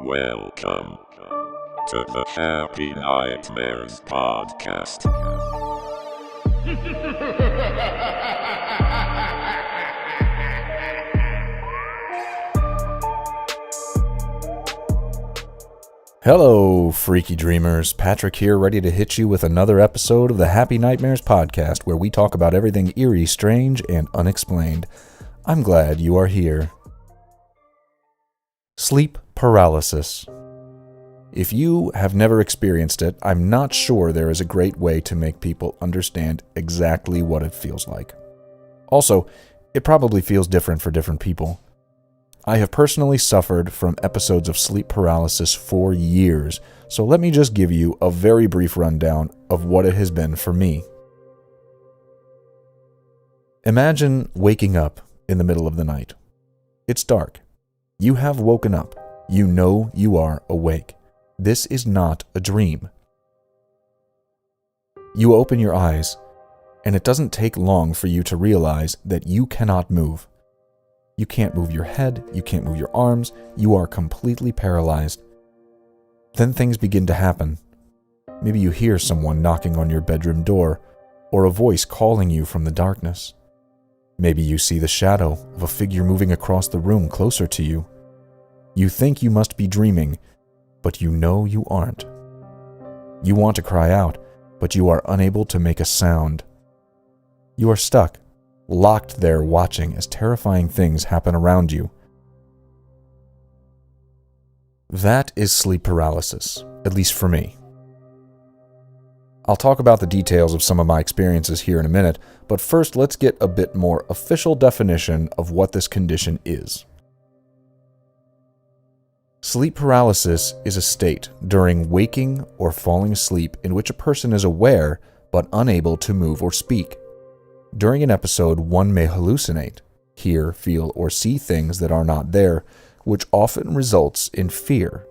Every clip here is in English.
Welcome to the Happy Nightmares podcast. Hello, freaky dreamers. Patrick here, ready to hit you with another episode of the Happy Nightmares podcast, where we talk about everything eerie, strange, and unexplained. I'm glad you are here. Sleep paralysis. If you have never experienced it, I'm not sure there is a great way to make people understand exactly what it feels like. Also, it probably feels different for different people. I have personally suffered from episodes of sleep paralysis for years, so let me just give you a very brief rundown of what it has been for me. Imagine waking up in the middle of the night. It's dark. You have woken up. You know you are awake. This is not a dream. You open your eyes, and it doesn't take long for you to realize that you cannot move. You can't move your head, you can't move your arms, you are completely paralyzed. Then things begin to happen. Maybe you hear someone knocking on your bedroom door, or a voice calling you from the darkness. Maybe you see the shadow of a figure moving across the room closer to you. You think you must be dreaming, but you know you aren't. You want to cry out, but you are unable to make a sound. You are stuck, locked there watching as terrifying things happen around you. That is sleep paralysis, at least for me. I'll talk about the details of some of my experiences here in a minute, but first let's get a bit more official definition of what this condition is. Sleep paralysis is a state during waking or falling asleep in which a person is aware but unable to move or speak. During an episode, one may hallucinate, hear, feel, or see things that are not there, which often results in fear.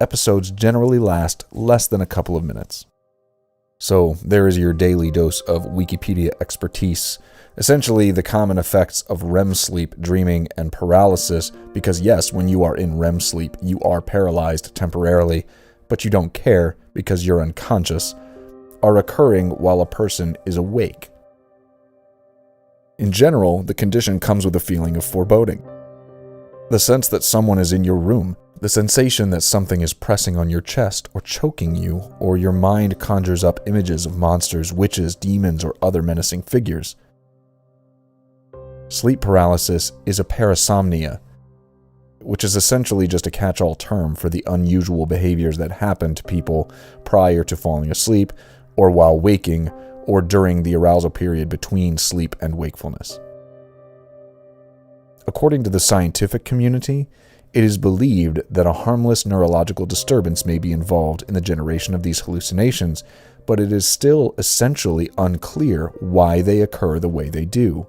Episodes generally last less than a couple of minutes. So there is your daily dose of Wikipedia expertise. Essentially, the common effects of REM sleep, dreaming, and paralysis, because yes, when you are in REM sleep, you are paralyzed temporarily, but you don't care because you're unconscious, are occurring while a person is awake. In general, the condition comes with a feeling of foreboding. The sense that someone is in your room, the sensation that something is pressing on your chest or choking you, or your mind conjures up images of monsters, witches, demons, or other menacing figures. Sleep paralysis is a parasomnia, which is essentially just a catch-all term for the unusual behaviors that happen to people prior to falling asleep, or while waking, or during the arousal period between sleep and wakefulness. According to the scientific community, it is believed that a harmless neurological disturbance may be involved in the generation of these hallucinations, but it is still essentially unclear why they occur the way they do.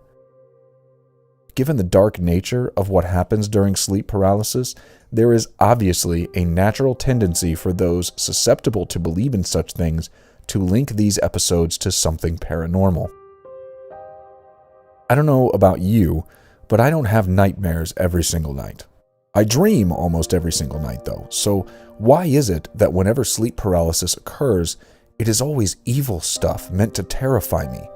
Given the dark nature of what happens during sleep paralysis, there is obviously a natural tendency for those susceptible to believe in such things to link these episodes to something paranormal. I don't know about you, but I don't have nightmares every single night. I dream almost every single night though, so why is it that whenever sleep paralysis occurs, it is always evil stuff meant to terrify me?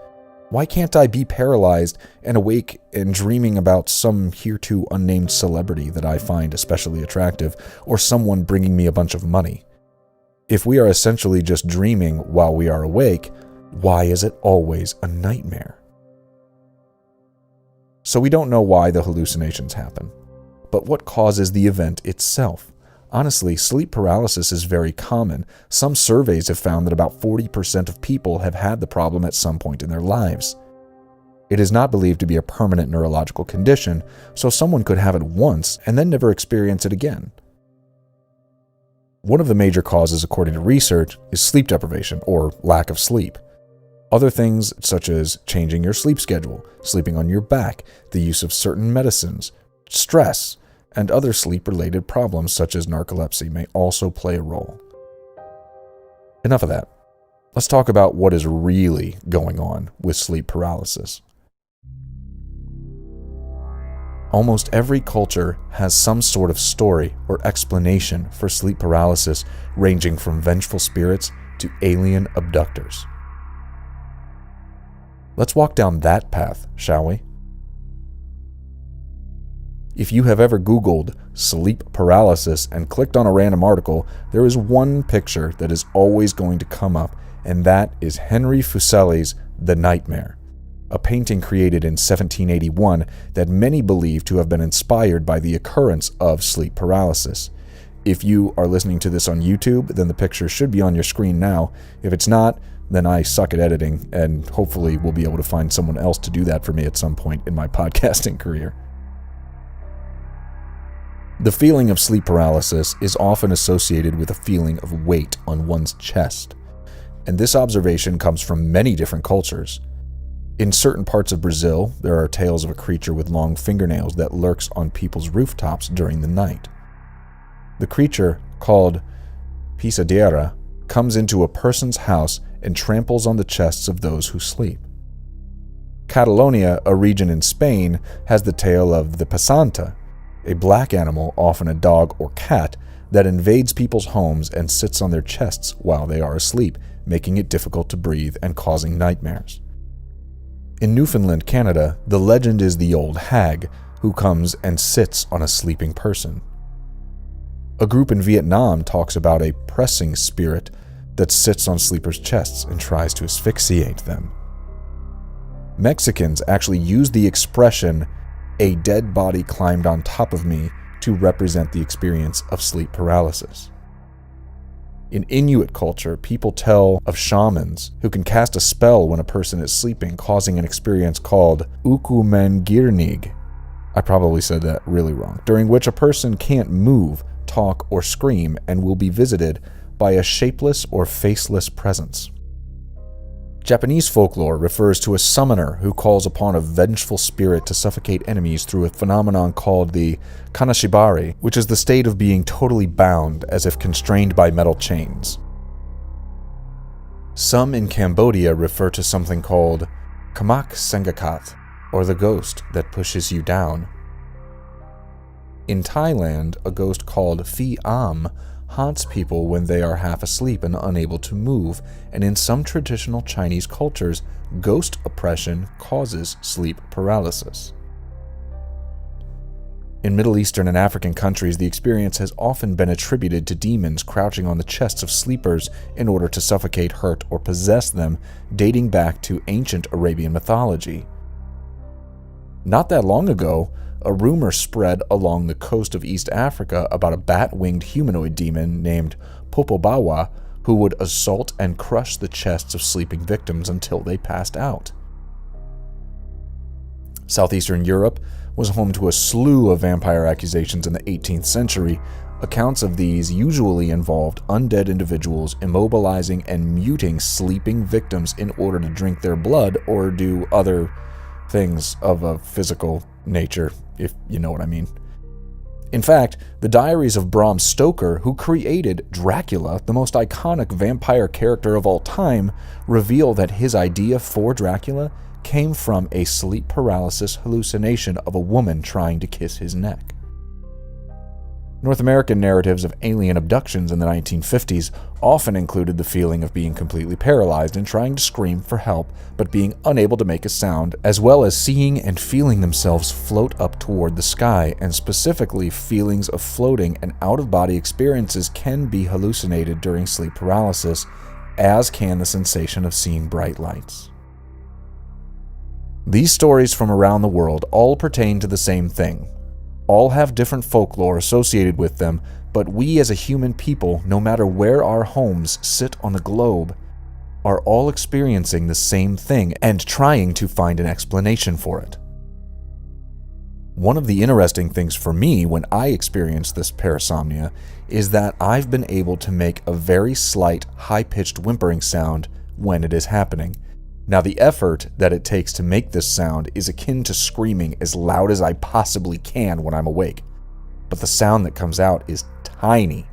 Why can't I be paralyzed and awake and dreaming about some hereto unnamed celebrity that I find especially attractive, or someone bringing me a bunch of money? If we are essentially just dreaming while we are awake, why is it always a nightmare? So we don't know why the hallucinations happen, but what causes the event itself? Honestly, sleep paralysis is very common. Some surveys have found that about 40% of people have had the problem at some point in their lives. It is not believed to be a permanent neurological condition, so someone could have it once and then never experience it again. One of the major causes, according to research, is sleep deprivation, or lack of sleep. Other things, such as changing your sleep schedule, sleeping on your back, the use of certain medicines, stress, and other sleep-related problems such as narcolepsy may also play a role. Enough of that. Let's talk about what is really going on with sleep paralysis. Almost every culture has some sort of story or explanation for sleep paralysis, ranging from vengeful spirits to alien abductors. Let's walk down that path, shall we? If you have ever Googled sleep paralysis and clicked on a random article, there is one picture that is always going to come up, and that is Henry Fuseli's The Nightmare, a painting created in 1781 that many believe to have been inspired by the occurrence of sleep paralysis. If you are listening to this on YouTube, then the picture should be on your screen now. If it's not, then I suck at editing, and hopefully we'll be able to find someone else to do that for me at some point in my podcasting career. The feeling of sleep paralysis is often associated with a feeling of weight on one's chest, and this observation comes from many different cultures. In certain parts of Brazil, there are tales of a creature with long fingernails that lurks on people's rooftops during the night. The creature, called pisadeira, comes into a person's house and tramples on the chests of those who sleep. Catalonia, a region in Spain, has the tale of the passanta, a black animal, often a dog or cat, that invades people's homes and sits on their chests while they are asleep, making it difficult to breathe and causing nightmares. In Newfoundland, Canada, the legend is the old hag, who comes and sits on a sleeping person. A group in Vietnam talks about a pressing spirit that sits on sleepers' chests and tries to asphyxiate them. Mexicans actually use the expression, "a dead body climbed on top of me," to represent the experience of sleep paralysis. In Inuit culture, people tell of shamans who can cast a spell when a person is sleeping, causing an experience called ukumangirnig. I probably said that really wrong, during which a person can't move, talk, or scream and will be visited by a shapeless or faceless presence. Japanese folklore refers to a summoner who calls upon a vengeful spirit to suffocate enemies through a phenomenon called the kanashibari, which is the state of being totally bound as if constrained by metal chains. Some in Cambodia refer to something called kamak sengakat, or the ghost that pushes you down. In Thailand, a ghost called Phi Am haunts people when they are half asleep and unable to move, and in some traditional Chinese cultures, ghost oppression causes sleep paralysis. In Middle Eastern and African countries, the experience has often been attributed to demons crouching on the chests of sleepers in order to suffocate, hurt, or possess them, dating back to ancient Arabian mythology. Not that long ago, a rumor spread along the coast of East Africa about a bat-winged humanoid demon named Popobawa who would assault and crush the chests of sleeping victims until they passed out. Southeastern Europe was home to a slew of vampire accusations in the 18th century. Accounts of these usually involved undead individuals immobilizing and muting sleeping victims in order to drink their blood or do other things of a physical nature, if you know what I mean. In fact, the diaries of Bram Stoker, who created Dracula, the most iconic vampire character of all time, reveal that his idea for Dracula came from a sleep paralysis hallucination of a woman trying to kiss his neck. North American narratives of alien abductions in the 1950s often included the feeling of being completely paralyzed and trying to scream for help, but being unable to make a sound, as well as seeing and feeling themselves float up toward the sky, and specifically feelings of floating and out-of-body experiences can be hallucinated during sleep paralysis, as can the sensation of seeing bright lights. These stories from around the world all pertain to the same thing. All have different folklore associated with them, but we as a human people, no matter where our homes sit on the globe, are all experiencing the same thing and trying to find an explanation for it. One of the interesting things for me when I experience this parasomnia is that I've been able to make a very slight, high-pitched whimpering sound when it is happening. Now, the effort that it takes to make this sound is akin to screaming as loud as I possibly can when I'm awake, but the sound that comes out is tiny.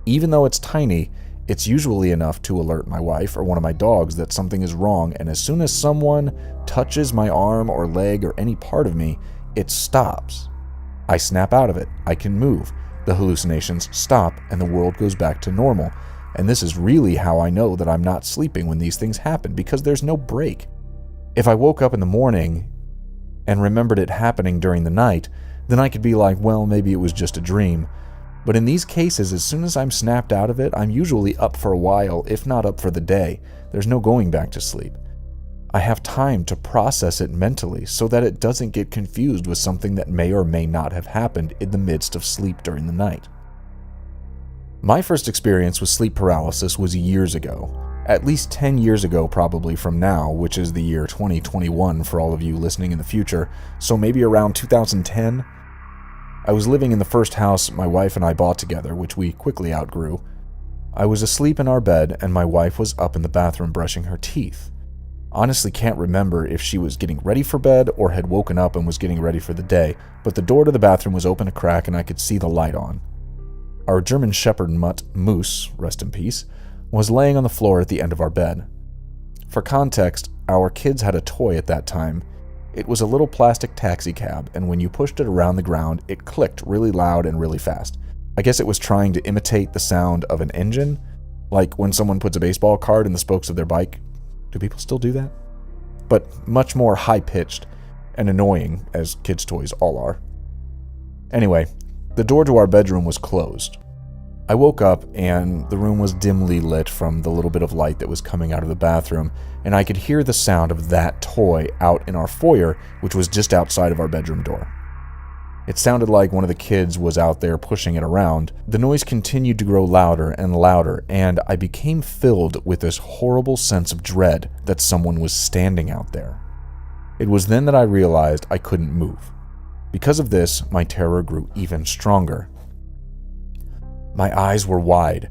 Even though it's tiny, it's usually enough to alert my wife or one of my dogs that something is wrong, and as soon as someone touches my arm or leg or any part of me, it stops. I snap out of it. I can move. The hallucinations stop and the world goes back to normal. And this is really how I know that I'm not sleeping when these things happen, because there's no break. If I woke up in the morning and remembered it happening during the night, then I could be like, well, maybe it was just a dream. But in these cases, as soon as I'm snapped out of it, I'm usually up for a while, if not up for the day. There's no going back to sleep. I have time to process it mentally so that it doesn't get confused with something that may or may not have happened in the midst of sleep during the night. My first experience with sleep paralysis was years ago. At least 10 years ago probably from now, which is the year 2021 for all of you listening in the future, so maybe around 2010. I was living in the first house my wife and I bought together, which we quickly outgrew. I was asleep in our bed and my wife was up in the bathroom brushing her teeth. Honestly can't remember if she was getting ready for bed or had woken up and was getting ready for the day, but the door to the bathroom was open a crack and I could see the light on. Our German Shepherd mutt, Moose, rest in peace, was laying on the floor at the end of our bed. For context, our kids had a toy at that time. It was a little plastic taxi cab, and when you pushed it around the ground, it clicked really loud and really fast. I guess it was trying to imitate the sound of an engine, like when someone puts a baseball card in the spokes of their bike. Do people still do that? But much more high-pitched and annoying, as kids' toys all are. Anyway, the door to our bedroom was closed. I woke up and the room was dimly lit from the little bit of light that was coming out of the bathroom, and I could hear the sound of that toy out in our foyer, which was just outside of our bedroom door. It sounded like one of the kids was out there pushing it around. The noise continued to grow louder and louder, and I became filled with this horrible sense of dread that someone was standing out there. It was then that I realized I couldn't move. Because of this, my terror grew even stronger. My eyes were wide.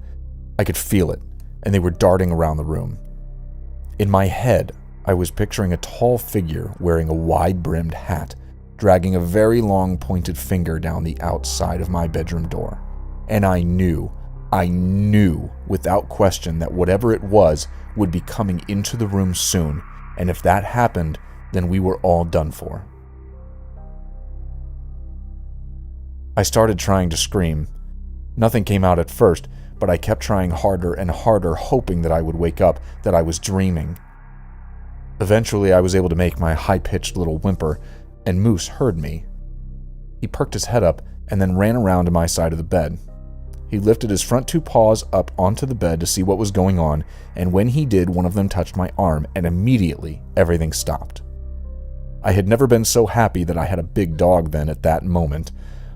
I could feel it, and they were darting around the room. In my head, I was picturing a tall figure wearing a wide-brimmed hat, dragging a very long pointed finger down the outside of my bedroom door. And I knew without question that whatever it was would be coming into the room soon, and if that happened, then we were all done for. I started trying to scream. Nothing came out at first, but I kept trying harder and harder, hoping that I would wake up, that I was dreaming. Eventually, I was able to make my high-pitched little whimper, and Moose heard me. He perked his head up and then ran around to my side of the bed. He lifted his front two paws up onto the bed to see what was going on, and when he did, one of them touched my arm, and immediately everything stopped. I had never been so happy that I had a big dog then at that moment.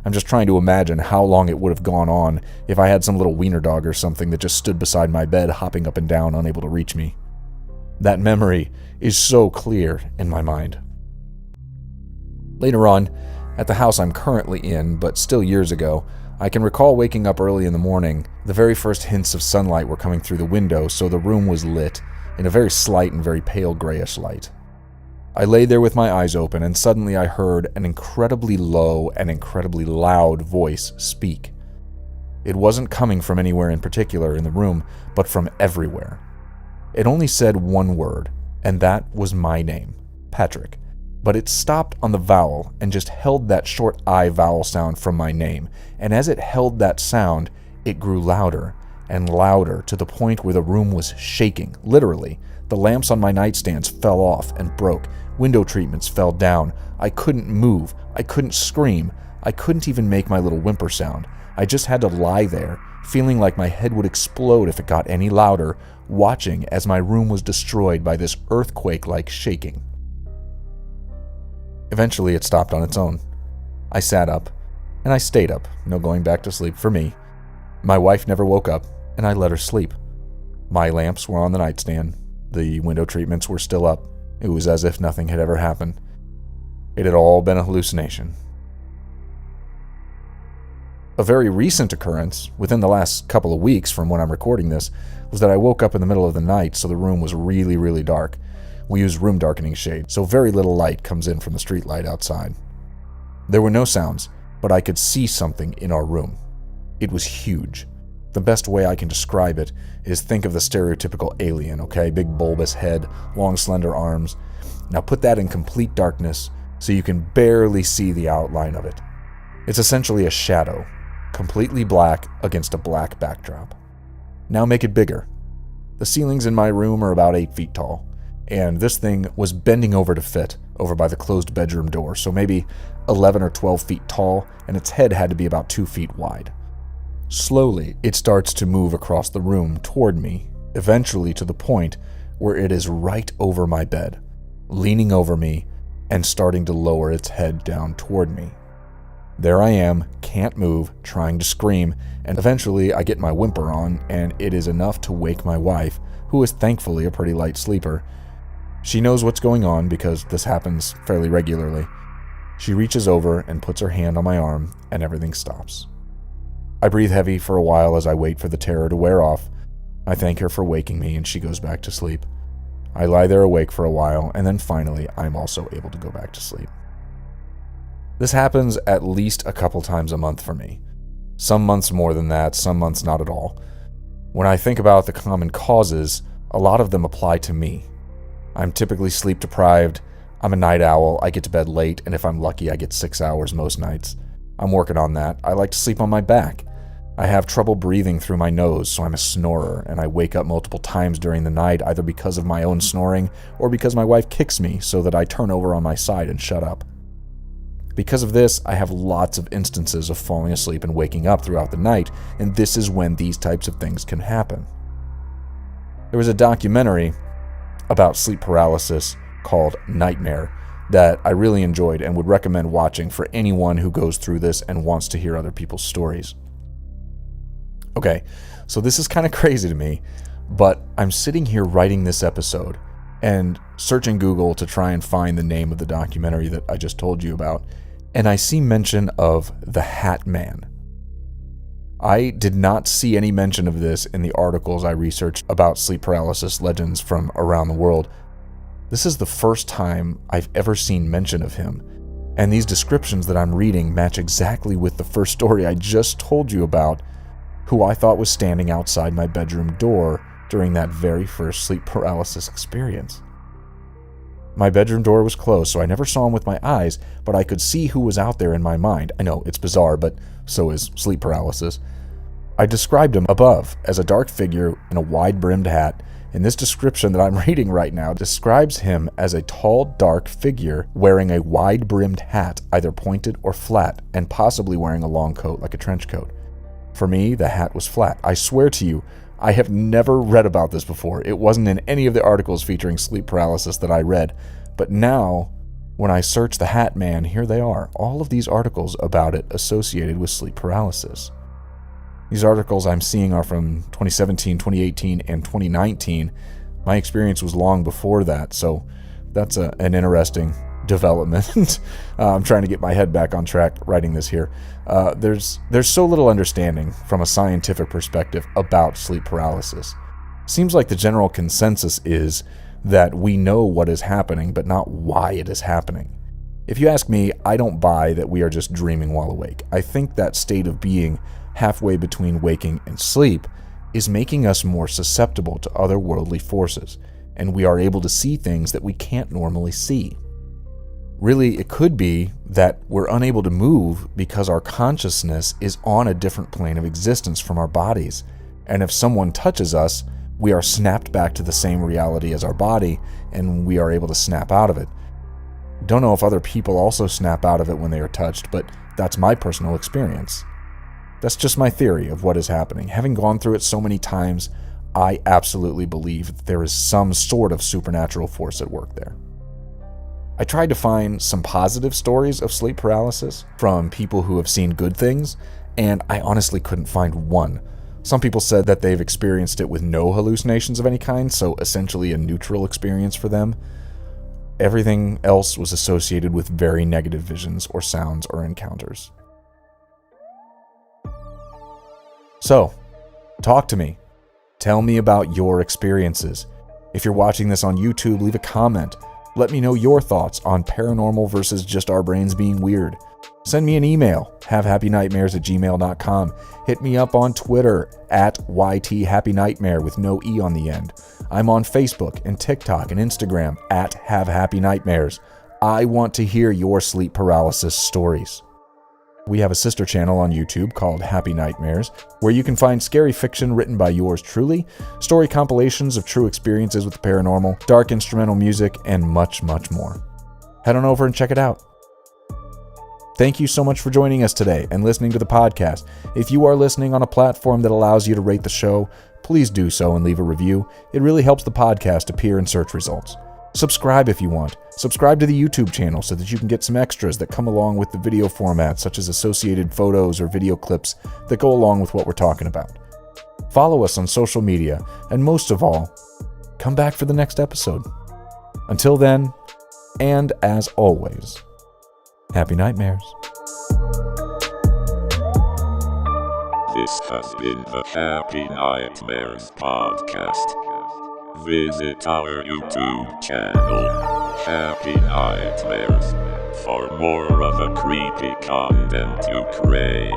I'm just trying to imagine how long it would have gone on if I had some little wiener dog or something that just stood beside my bed, hopping up and down, unable to reach me. That memory is so clear in my mind. Later on, at the house I'm currently in, but still years ago, I can recall waking up early in the morning. The very first hints of sunlight were coming through the window, so the room was lit in a very slight and very pale grayish light. I lay there with my eyes open, and suddenly I heard an incredibly low and incredibly loud voice speak. It wasn't coming from anywhere in particular in the room, but from everywhere. It only said one word, and that was my name, Patrick. But it stopped on the vowel and just held that short I vowel sound from my name, and as it held that sound, it grew louder and louder to the point where the room was shaking, literally. The lamps on my nightstands fell off and broke. Window treatments fell down. I couldn't move. I couldn't scream. I couldn't even make my little whimper sound. I just had to lie there, feeling like my head would explode if it got any louder, watching as my room was destroyed by this earthquake-like shaking. Eventually, it stopped on its own. I sat up, and I stayed up, no going back to sleep for me. My wife never woke up, and I let her sleep. My lamps were on the nightstand. The window treatments were still up. It was as if nothing had ever happened. It had all been a hallucination. A very recent occurrence, within the last couple of weeks from when I'm recording this, was that I woke up in the middle of the night, so the room was really, really dark. We use room darkening shades, so very little light comes in from the street light outside. There were no sounds, but I could see something in our room. It was huge. The best way I can describe it is think of the stereotypical alien, okay? Big bulbous head, long slender arms. Now put that in complete darkness so you can barely see the outline of it. It's essentially a shadow, completely black against a black backdrop. Now make it bigger. The ceilings in my room are about 8 feet tall, and this thing was bending over to fit over by the closed bedroom door, so maybe 11 or 12 feet tall, and its head had to be about 2 feet wide. Slowly, it starts to move across the room toward me, eventually to the point where it is right over my bed, leaning over me and starting to lower its head down toward me. There I am, can't move, trying to scream, and eventually I get my whimper on, and it is enough to wake my wife, who is thankfully a pretty light sleeper. She knows what's going on because this happens fairly regularly. She reaches over and puts her hand on my arm, and everything stops. I breathe heavy for a while as I wait for the terror to wear off. I thank her for waking me, and she goes back to sleep. I lie there awake for a while, and then finally I'm also able to go back to sleep. This happens at least a couple times a month for me. Some months more than that, some months not at all. When I think about the common causes, a lot of them apply to me. I'm typically sleep deprived, I'm a night owl, I get to bed late, and if I'm lucky I get 6 hours most nights. I'm working on that. I like to sleep on my back. I have trouble breathing through my nose, so I'm a snorer, and I wake up multiple times during the night either because of my own snoring or because my wife kicks me so that I turn over on my side and shut up. Because of this, I have lots of instances of falling asleep and waking up throughout the night, and this is when these types of things can happen. There was a documentary about sleep paralysis called Nightmare that I really enjoyed and would recommend watching for anyone who goes through this and wants to hear other people's stories. Okay, so this is kind of crazy to me, but I'm sitting here writing this episode and searching Google to try and find the name of the documentary that I just told you about, and I see mention of the Hat Man. I did not see any mention of this in the articles I researched about sleep paralysis legends from around the world. This is the first time I've ever seen mention of him, and these descriptions that I'm reading match exactly with the first story I just told you about, who I thought was standing outside my bedroom door during that very first sleep paralysis experience. My bedroom door was closed, so I never saw him with my eyes, but I could see who was out there in my mind. I know, it's bizarre, but so is sleep paralysis. I described him above as a dark figure in a wide-brimmed hat, and this description that I'm reading right now describes him as a tall, dark figure wearing a wide-brimmed hat, either pointed or flat, and possibly wearing a long coat like a trench coat. For me, the hat was flat. I swear to you, I have never read about this before. It wasn't in any of the articles featuring sleep paralysis that I read. But now, when I search the Hat Man, here they are. All of these articles about it associated with sleep paralysis. These articles I'm seeing are from 2017, 2018, and 2019. My experience was long before that, so that's an interesting development. I'm trying to get my head back on track writing this here. There's so little understanding from a scientific perspective about sleep paralysis. Seems like the general consensus is that we know what is happening, but not why it is happening. If you ask me, I don't buy that we are just dreaming while awake. I think that state of being halfway between waking and sleep is making us more susceptible to otherworldly forces, and we are able to see things that we can't normally see. Really, it could be that we're unable to move because our consciousness is on a different plane of existence from our bodies, and if someone touches us, we are snapped back to the same reality as our body, and we are able to snap out of it. Don't know if other people also snap out of it when they are touched, but that's my personal experience. That's just my theory of what is happening. Having gone through it so many times, I absolutely believe that there is some sort of supernatural force at work there. I tried to find some positive stories of sleep paralysis from people who have seen good things, and I honestly couldn't find one. Some people said that they've experienced it with no hallucinations of any kind, so essentially a neutral experience for them. Everything else was associated with very negative visions or sounds or encounters. So, talk to me. Tell me about your experiences. If you're watching this on YouTube, leave a comment. Let me know your thoughts on paranormal versus just our brains being weird. Send me an email, havehappynightmares@gmail.com. Hit me up on Twitter @YTHappyNightmare with no E on the end. I'm on Facebook and TikTok and Instagram @HaveHappyNightmares. I want to hear your sleep paralysis stories. We have a sister channel on YouTube called Happy Nightmares, where you can find scary fiction written by yours truly, story compilations of true experiences with the paranormal, dark instrumental music, and much, much more. Head on over and check it out. Thank you so much for joining us today and listening to the podcast. If you are listening on a platform that allows you to rate the show, please do so and leave a review. It really helps the podcast appear in search results. Subscribe if you want. Subscribe to the YouTube channel so that you can get some extras that come along with the video format, such as associated photos or video clips that go along with what we're talking about. Follow us on social media, and most of all, come back for the next episode. Until then, and as always, happy nightmares. This has been the Happy Nightmares podcast. Visit our YouTube channel, Happy Nightmares, for more of the creepy content you crave.